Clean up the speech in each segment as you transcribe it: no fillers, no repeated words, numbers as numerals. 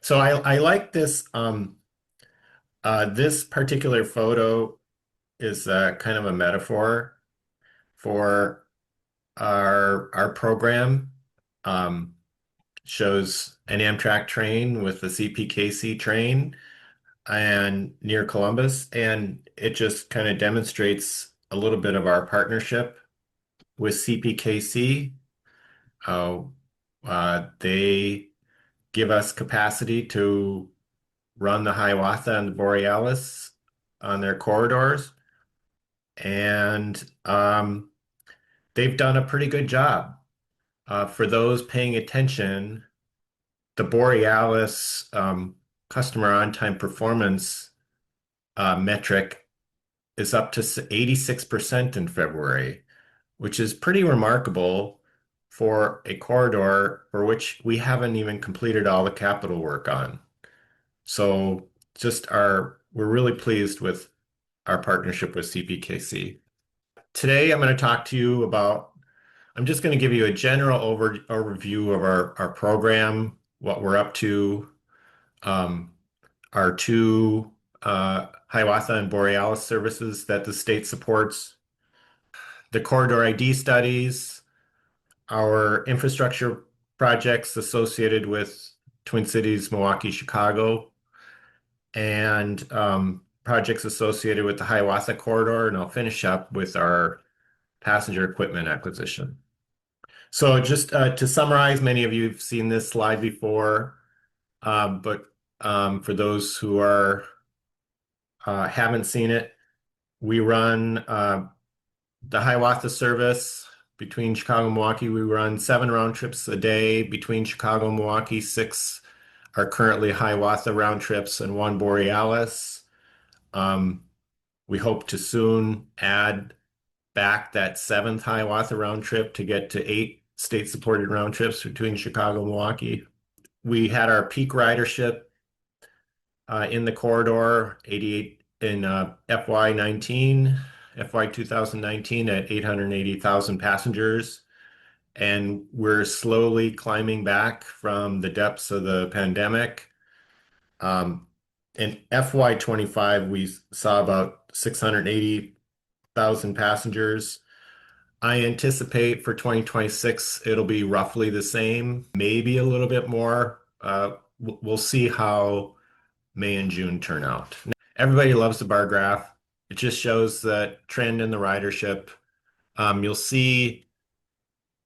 So I like this. This particular photo is kind of a metaphor for our program. Um, Shows an Amtrak train with the CPKC train and near Columbus, and it just kind of demonstrates a little bit of our partnership with CPKC. Uh, they give us capacity to run the Hiawatha and the Borealis on their corridors, and they've done a pretty good job. For those paying attention, the Borealis customer on-time performance metric is up to 86% in February, which is pretty remarkable for a corridor for which we haven't even completed all the capital work on. So we're really pleased with our partnership with CPKC. Today, I'm going to talk to you about, I'm just going to give you a general overview of our program, what we're up to, um, our two Hiawatha and Borealis services that the state supports, the corridor ID studies, our infrastructure projects associated with Twin Cities, Milwaukee, Chicago, and projects associated with the Hiawatha corridor, and I'll finish up with our passenger equipment acquisition. So just to summarize, many of you have seen this slide before, but for those who haven't seen it, we run the Hiawatha service between Chicago and Milwaukee. We run 7 round trips a day between Chicago and Milwaukee. 6 are currently Hiawatha round trips and 1 Borealis. Um, we hope to soon add back that 7th Hiawatha round trip to get to 8 state-supported round trips between Chicago and Milwaukee. We had our peak ridership in the corridor, 88 in FY 2019 at 880,000 passengers. And we're slowly climbing back from the depths of the pandemic. In FY 25, we saw about 680,000 passengers. I anticipate for 2026, it'll be roughly the same, maybe a little bit more. We'll see how May and June turn out. Everybody loves the bar graph. It just shows the trend in the ridership. You'll see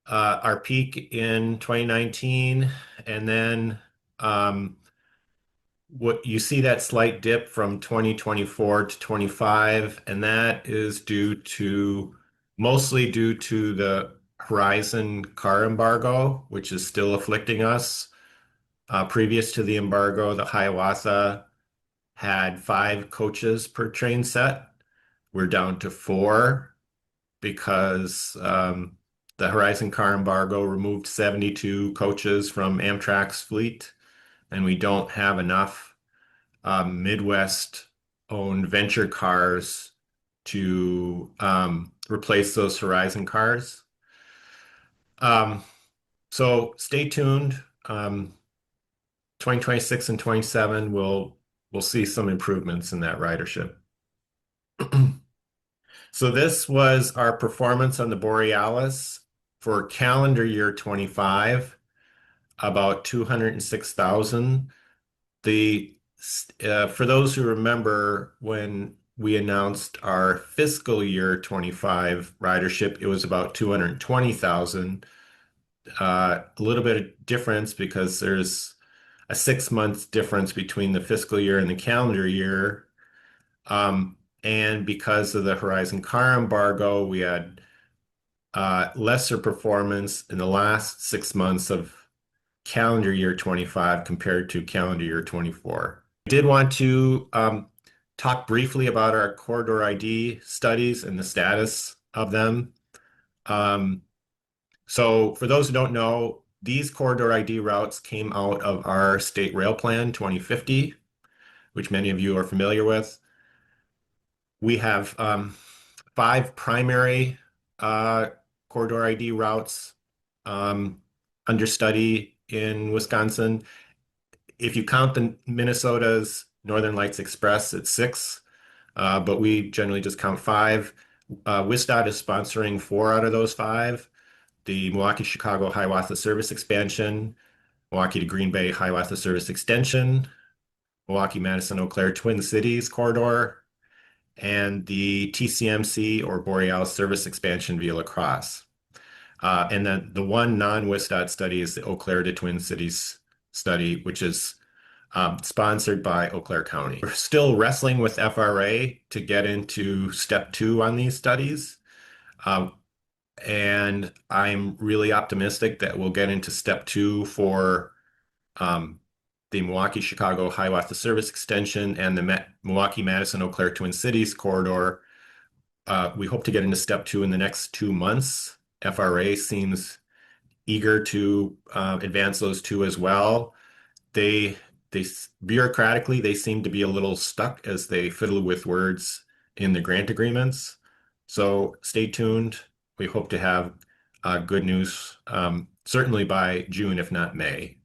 our peak in 2019, and then what you see that slight dip from 2024 to 25, and that is mostly due to the Horizon car embargo, which is still afflicting us. Previous to the embargo, the Hiawatha had 5 coaches per train set. We're down to 4 because the Horizon car embargo removed 72 coaches from Amtrak's fleet, and we don't have enough Midwest-owned venture cars to replace those Horizon cars. So stay tuned. 2026 and 27 we'll see some improvements in that ridership. So this was our performance on the Borealis for calendar year 25, about 206,000. For those who remember, when we announced our fiscal year 25 ridership, it was about 220,000. A little bit of difference because there's a 6-month difference between the fiscal year and the calendar year. And because of the Horizon car embargo, we had lesser performance in the last 6 months of calendar year 25 compared to calendar year 24. I did want to talk briefly about our corridor ID studies and the status of them. So for those who don't know, these corridor ID routes came out of our State Rail Plan 2050, which many of you are familiar with. We have 5 primary corridor ID routes under study in Wisconsin. if you count the Minnesota's Northern Lights Express, it's six, but we generally just count five. WisDOT is sponsoring four out of those five. The Milwaukee-Chicago Hiawatha Service Expansion, Milwaukee to Green Bay Hiawatha Service Extension, Milwaukee-Madison-Eau Claire Twin Cities Corridor, and the TCMC or Borealis Service Expansion via La Crosse. And then the one non-WisDOT study is the Eau Claire to Twin Cities study, which is sponsored by Eau Claire County. We're still wrestling with FRA to get into step two on these studies. And I'm really optimistic that we'll get into step two for the Milwaukee-Chicago Hiawatha Service Extension and the Milwaukee-Madison-Eau Claire Twin Cities corridor. We hope to get into step two in the next 2 months. FRA seems eager to advance those two as well. They bureaucratically, they seem to be a little stuck as they fiddle with words in the grant agreements. So stay tuned. We hope to have good news, certainly by June, if not May.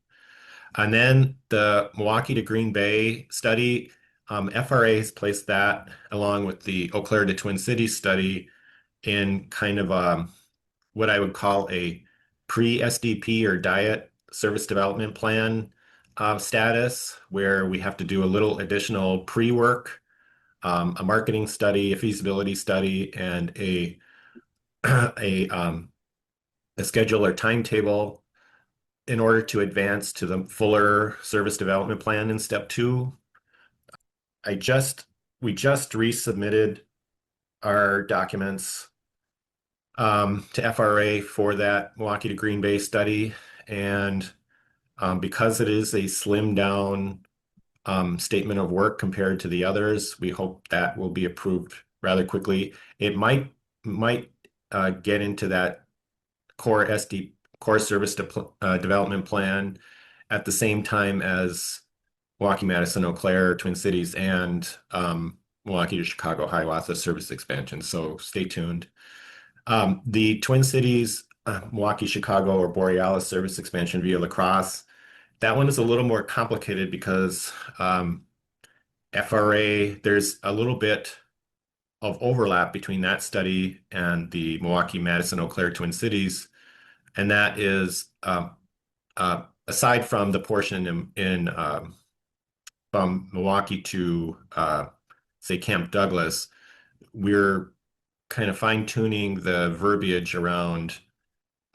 And then the Milwaukee to Green Bay study, FRA has placed that along with the Eau Claire to Twin Cities study in kind of what I would call a pre-SDP or diet service development plan status, where we have to do a little additional pre-work, a marketing study, a feasibility study, and a schedule or timetable in order to advance to the fuller service development plan in step two. We just resubmitted our documents to FRA for that Milwaukee to Green Bay study. And because it is a slimmed down statement of work compared to the others, we hope that will be approved rather quickly. It might get into that core service development plan at the same time as Milwaukee, Madison, Eau Claire, Twin Cities, and Milwaukee to Chicago Hiawatha service expansion. So stay tuned. The Twin Cities, Milwaukee, Chicago, or Borealis service expansion via La Crosse, that one is a little more complicated because FRA, there's a little bit of overlap between that study and the Milwaukee, Madison, Eau Claire, Twin Cities. And that is, aside from the portion from Milwaukee to, say, Camp Douglas, we're kind of fine-tuning the verbiage around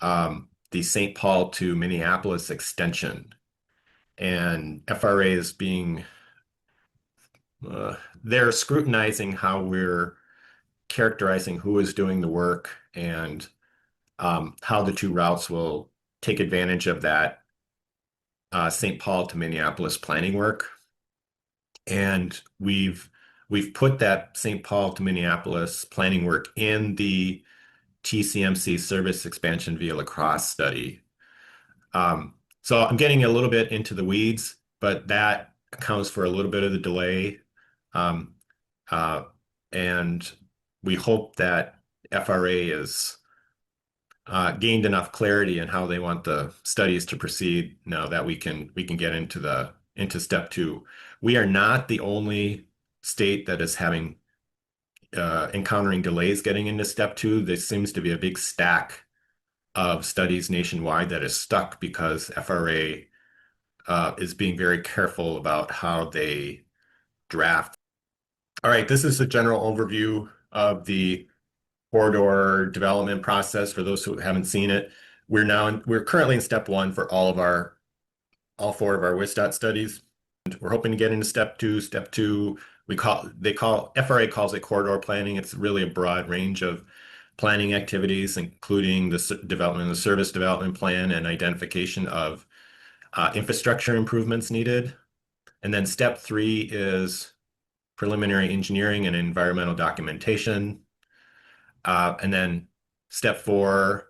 the St. Paul to Minneapolis extension. And FRA is they're scrutinizing how we're characterizing who is doing the work and how the two routes will take advantage of that St. Paul to Minneapolis planning work. And we've put that St. Paul to Minneapolis planning work in the TCMC service expansion via La Crosse study. So I'm getting a little bit into the weeds, but that accounts for a little bit of the delay. And we hope that FRA is gained enough clarity in how they want the studies to proceed now that we can get into step two. We are not the only state that is having encountering delays getting into step two. There seems to be a big stack of studies nationwide that is stuck because FRA is being very careful about how they draft. All right, this is a general overview of the corridor development process for those who haven't seen it. We're currently in step one for all four of our WisDOT studies. And we're hoping to get into step two. Step two, FRA calls it corridor planning. It's really a broad range of planning activities, including the development of the service development plan and identification of infrastructure improvements needed. And then step three is preliminary engineering and environmental documentation. And then step four,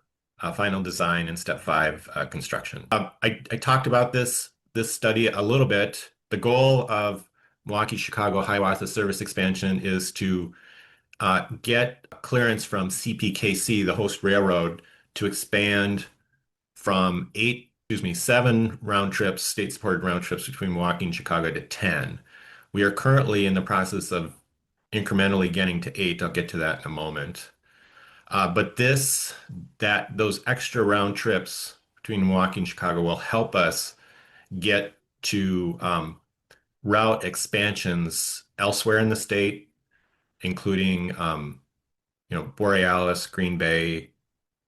final design, and step five, construction. I talked about this study a little bit. The goal of Milwaukee, Chicago, Hiawatha service expansion is to get clearance from CPKC, the host railroad, to expand from 8 excuse me, 7 state-supported round trips between Milwaukee and Chicago to 10. We are currently in the process of incrementally getting to 8. I'll get to that in a moment. But those extra round trips between Milwaukee and Chicago will help us get to route expansions elsewhere in the state, including Borealis, Green Bay,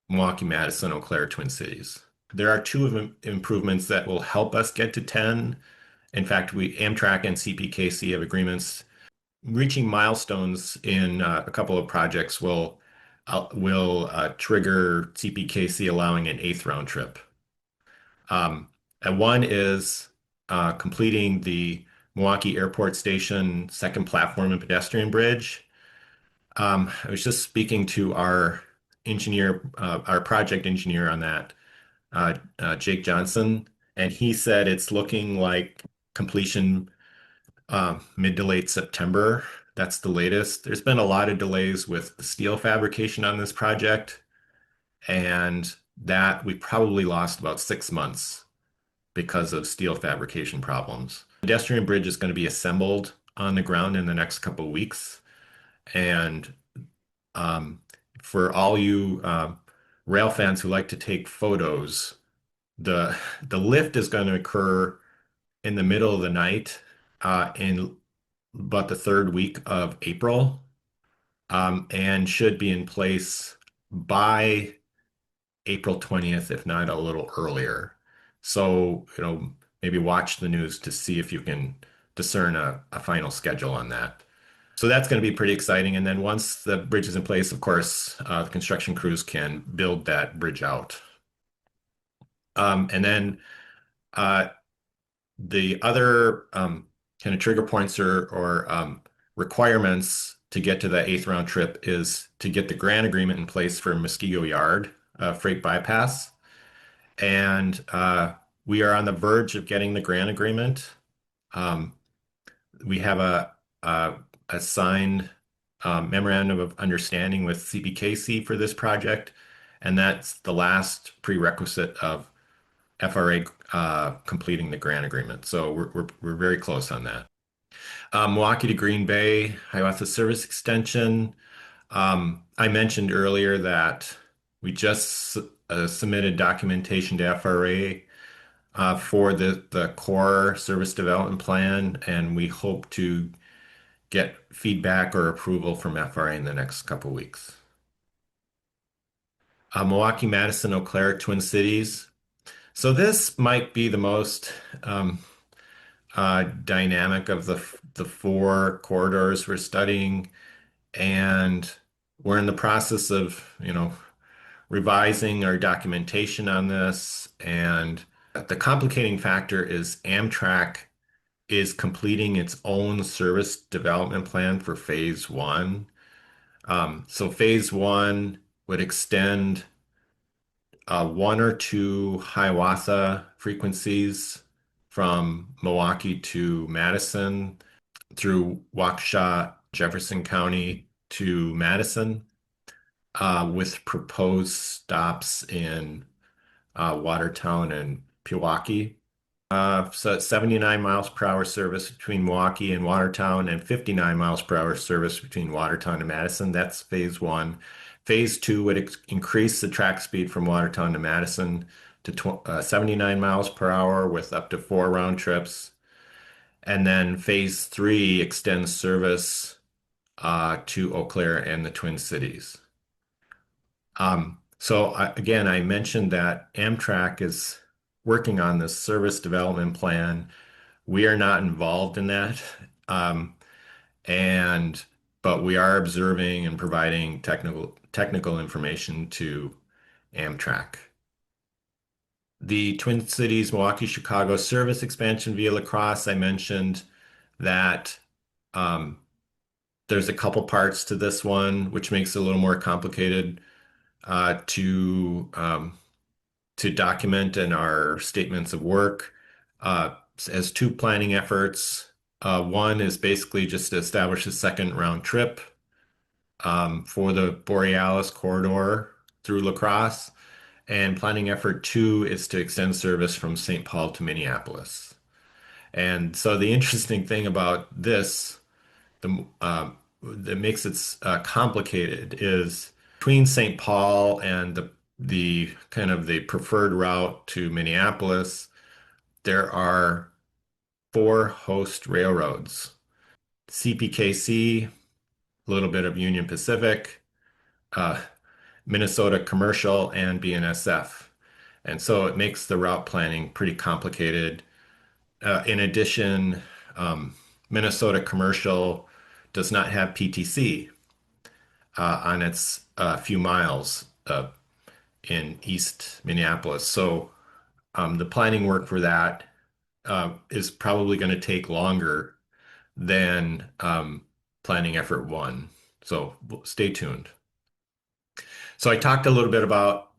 Milwaukee, Madison, Eau Claire, Twin Cities. There are two of improvements that will help us get to 10. In fact, Amtrak and CPKC have agreements. Reaching milestones in a couple of projects will trigger CPKC allowing an 8th round trip. And one is completing the Milwaukee Airport Station second platform and pedestrian bridge. I was just speaking to our our project engineer on that, Jake Johnson, and he said it's looking like completion mid to late September. That's the latest. There's been a lot of delays with the steel fabrication on this project, and that we probably lost about 6 months because of steel fabrication problems. The pedestrian bridge is going to be assembled on the ground in the next couple of weeks, and um, for all you rail fans who like to take photos, the lift is going to occur in the middle of the night in about the third week of April, and should be in place by April 20th, if not a little earlier. So, maybe watch the news to see if you can discern a final schedule on that. So that's going to be pretty exciting. And then once the bridge is in place, of course, the construction crews can build that bridge out. And then uh, the other kind of trigger points or requirements to get to the 8th round trip is to get the grant agreement in place for Muskego Yard freight bypass. And we are on the verge of getting the grant agreement. Um, we have a signed memorandum of understanding with CPKC for this project, and that's the last prerequisite of FRA completing the grant agreement. So we're very close on that. Milwaukee to Green Bay, Hiawatha Service Extension. I mentioned earlier that we just submitted documentation to FRA for the core service development plan, and we hope to get feedback or approval from FRA in the next couple weeks. Milwaukee, Madison, Eau Claire, Twin Cities. So this might be the most dynamic of the 4 corridors we're studying, and we're in the process of, revising our documentation on this. And the complicating factor is Amtrak is completing its own service development plan for phase one. So phase one would extend 1 or 2 Hiawatha frequencies from Milwaukee to Madison through Waukesha, Jefferson County to Madison, with proposed stops in Watertown and Pewaukee. So it's 79 miles per hour service between Milwaukee and Watertown, and 59 miles per hour service between Watertown and Madison. That's phase one. Phase two would increase the track speed from Watertown to Madison to 79 miles per hour with up to 4 round trips. And then phase three extends service to Eau Claire and the Twin Cities. Again, I mentioned that Amtrak is working on this service development plan. We are not involved in that, um, and but we are observing and providing technical information to Amtrak. The Twin Cities, Milwaukee, Chicago service expansion via La Crosse, I mentioned that um, there's a couple parts to this one, which makes it a little more complicated uh, to um, to document in our statements of work as 2 planning efforts. One is basically just to establish a second round trip for the Borealis corridor through La Crosse. And planning effort two is to extend service from St. Paul to Minneapolis. And so the interesting thing about this, that makes it complicated, is between St. Paul and the kind of the preferred route to Minneapolis, there are four host railroads: CPKC, a little bit of Union Pacific, uh, Minnesota Commercial, and BNSF. And so it makes the route planning pretty complicated. In addition, Minnesota Commercial does not have PTC on its few miles in East Minneapolis. So the planning work for that is probably going to take longer than planning effort one. So stay tuned. So I talked a little bit about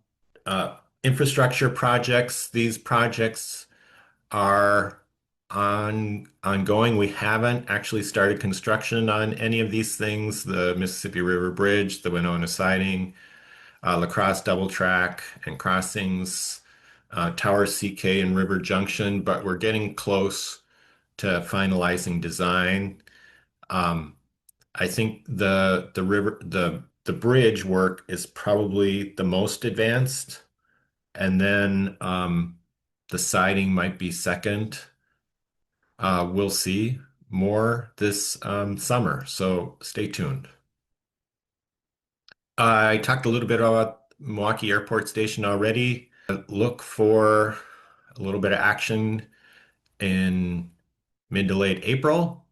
infrastructure projects. These projects are ongoing. We haven't actually started construction on any of these things: the Mississippi River Bridge, the Winona Siding, La Crosse Double Track and Crossings, Tower CK and River Junction, but we're getting close to finalizing design. Um, I think the bridge work is probably the most advanced, and then the siding might be second. We'll see more this summer, so stay tuned. I talked a little bit about Milwaukee Airport Station already. Look for a little bit of action in mid to late April,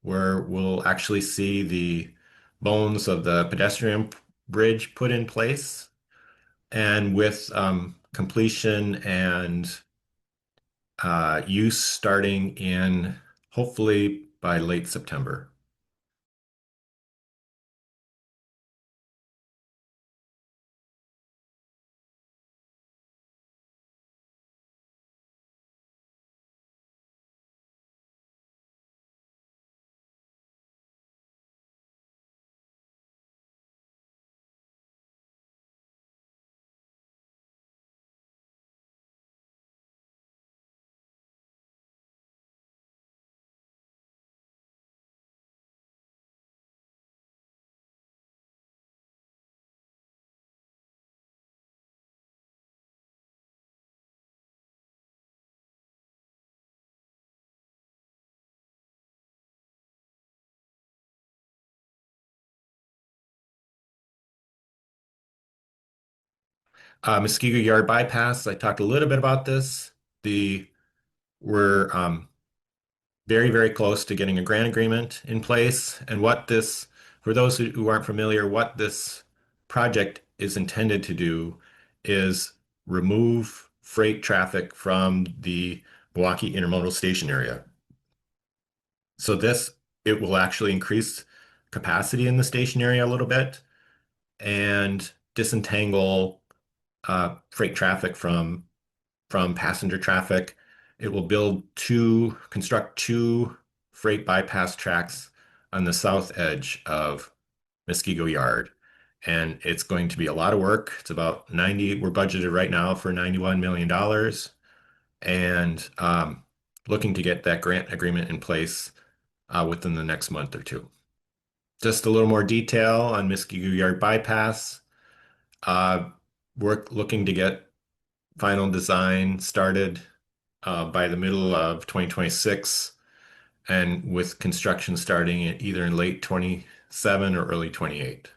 where we'll actually see the bones of the pedestrian bridge put in place, and with completion and use starting in hopefully by late September. Muskego Yard bypass, I talked a little bit about this. The We're very, very close to getting a grant agreement in place. And for those who aren't familiar, what this project is intended to do is remove freight traffic from the Milwaukee Intermodal Station area. So it will actually increase capacity in the station area a little bit and disentangle freight traffic from passenger traffic. It will construct two freight bypass tracks on the south edge of Muskego Yard. And it's going to be a lot of work. It's about 90, we're budgeted right now for $91 million, and looking to get that grant agreement in place within the next month or two. Just a little more detail on Muskego Yard bypass. Uh, we're looking to get final design started by the middle of 2026, and with construction starting either in late 27 or early 28.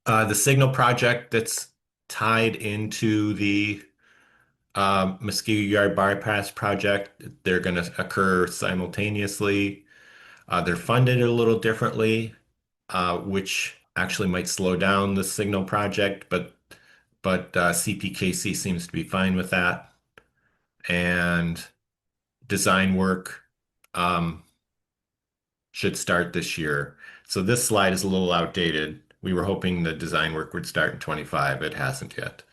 The signal project that's tied into the Muskego Yard bypass project, they're going to occur simultaneously. They're funded a little differently, which actually might slow down the signal project, but CPKC seems to be fine with that. And design work um, should start this year. So this slide is a little outdated. We were hoping the design work would start in 25. It hasn't yet,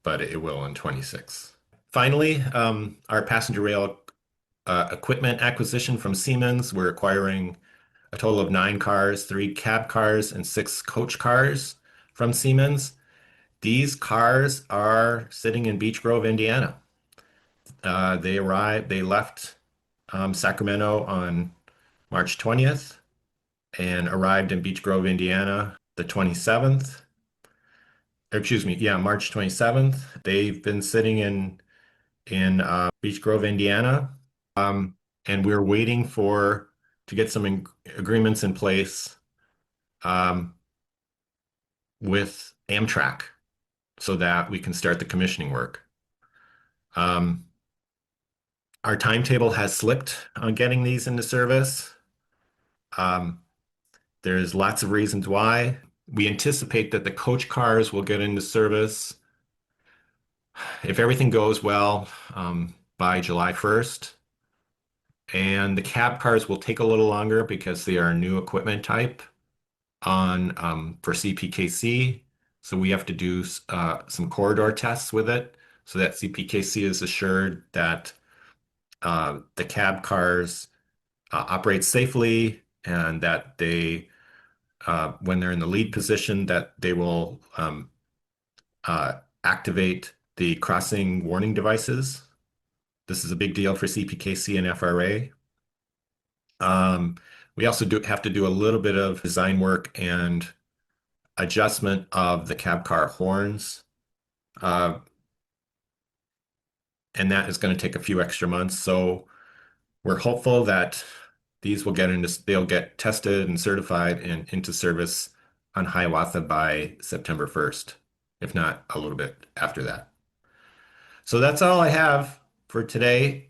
but it will in 26. Finally, our passenger rail equipment acquisition from Siemens. We're acquiring a total of 9 cars, 3 cab cars, and 6 coach cars from Siemens. These cars are sitting in Beech Grove, Indiana. They left Sacramento on March 20th and arrived in Beech Grove, Indiana the 27th. Or excuse me, yeah, March 27th. They've been sitting in Beech Grove, Indiana, um, and we're waiting for to get some agreements in place um, with Amtrak so that we can start the commissioning work. Um, our timetable has slipped on getting these into service. Um, there's lots of reasons why. We anticipate that the coach cars will get into service if everything goes well by July 1st. And the cab cars will take a little longer because they are a new equipment type on for CPKC. So we have to do some corridor tests with it so that CPKC is assured that the cab cars operate safely and that when they're in the lead position, that they will uh, activate the crossing warning devices. This is a big deal for CPKC and FRA. We also have to do a little bit of design work and adjustment of the cab car horns. Uh, and that is going to take a few extra months. So we're hopeful that they'll get tested and certified and into service on Hiawatha by September 1st, if not a little bit after that. So that's all I have for today.